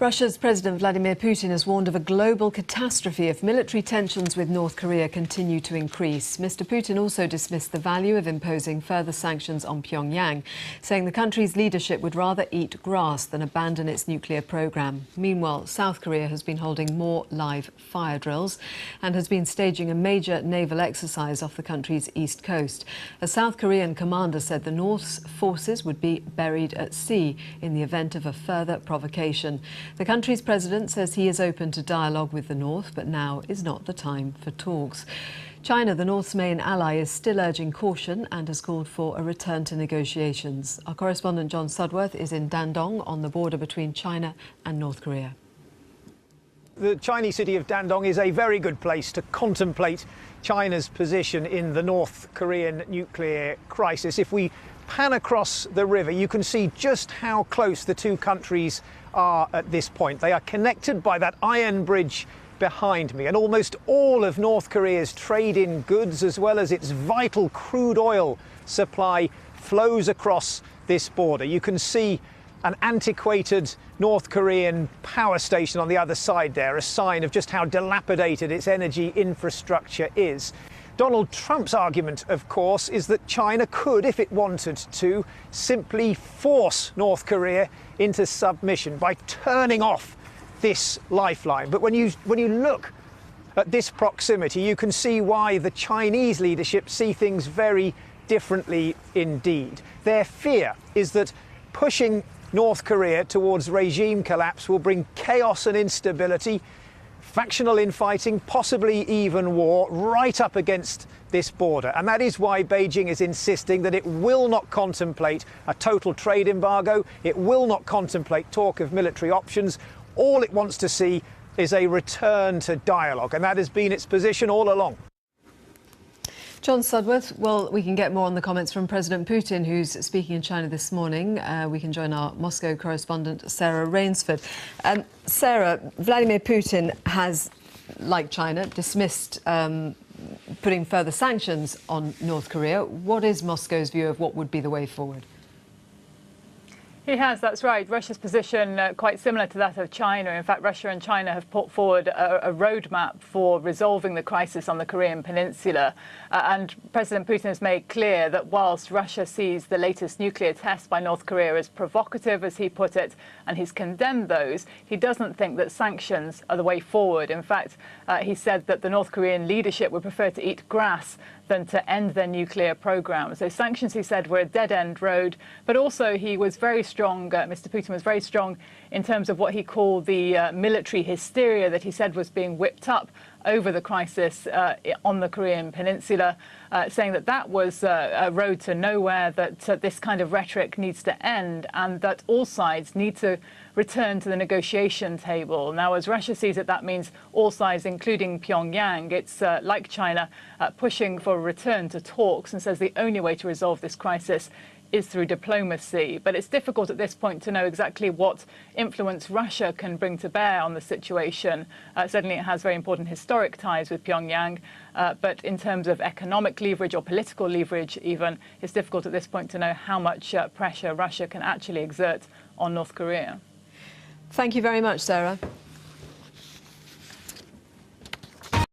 Russia's President Vladimir Putin has warned of a global catastrophe if military tensions with North Korea continue to increase. Mr. Putin also dismissed the value of imposing further sanctions on Pyongyang, saying the country's leadership would rather eat grass than abandon its nuclear program. Meanwhile, South Korea has been holding more live fire drills and has been staging a major naval exercise off the country's east coast. A South Korean commander said the North's forces would be buried at sea in the event of a further provocation. The country's president says he is open to dialogue with the North, but now is not the time for talks. China, the North's main ally, is still urging caution and has called for a return to negotiations. Our correspondent John Sudworth is in Dandong on the border between China and North Korea. The Chinese city of Dandong is a very good place to contemplate China's position in the North Korean nuclear crisis. If we pan across the river, you can see just how close the two countries are at this point. They are connected by that iron bridge behind me, and almost all of North Korea's trade in goods, as well as its vital crude oil supply, flows across this border. You can see an antiquated North Korean power station on the other side there, a sign of just how dilapidated its energy infrastructure is. Donald Trump's argument, of course, is that China could, if it wanted to, simply force North Korea into submission by turning off this lifeline. But when you look at this proximity, you can see why the Chinese leadership see things very differently indeed. Their fear is that pushing North Korea towards regime collapse will bring chaos and instability, factional infighting, possibly even war, right up against this border. And that is why Beijing is insisting that it will not contemplate a total trade embargo. It will not contemplate talk of military options. All it wants to see is a return to dialogue. And that has been its position all along. John Sudworth, well, we can get more on the comments from President Putin, who's speaking in China this morning. We can join our Moscow correspondent, Sarah Rainsford. Sarah, Vladimir Putin has, like China, dismissed putting further sanctions on North Korea. What is Moscow's view of what would be the way forward? He has, that's right. Russia's position quite similar to that of China. In fact, Russia and China have put forward a roadmap for resolving the crisis on the Korean Peninsula. And President Putin has made clear that whilst Russia sees the latest nuclear test by North Korea as provocative, as he put it, and he's condemned those, he doesn't think that sanctions are the way forward. In fact, he said that the North Korean leadership would prefer to eat grass than to end their nuclear program. So sanctions, he said, were a dead-end road. But also he was very strong, Mr. Putin was very strong in terms of what he called the military hysteria that he said was being whipped up over the crisis on the Korean Peninsula, saying that that was a road to nowhere, that this kind of rhetoric needs to end, and that all sides need to return to the negotiation table. Now, as Russia sees it, that means all sides, including Pyongyang. It's like China, pushing for a return to talks, and says the only way to resolve this crisis is through diplomacy. But it's difficult at this point to know exactly what influence Russia can bring to bear on the situation. Certainly it has very important historic ties with Pyongyang, but in terms of economic leverage or political leverage even, it's difficult at this point to know how much pressure Russia can actually exert on North Korea. Thank you very much, Sarah.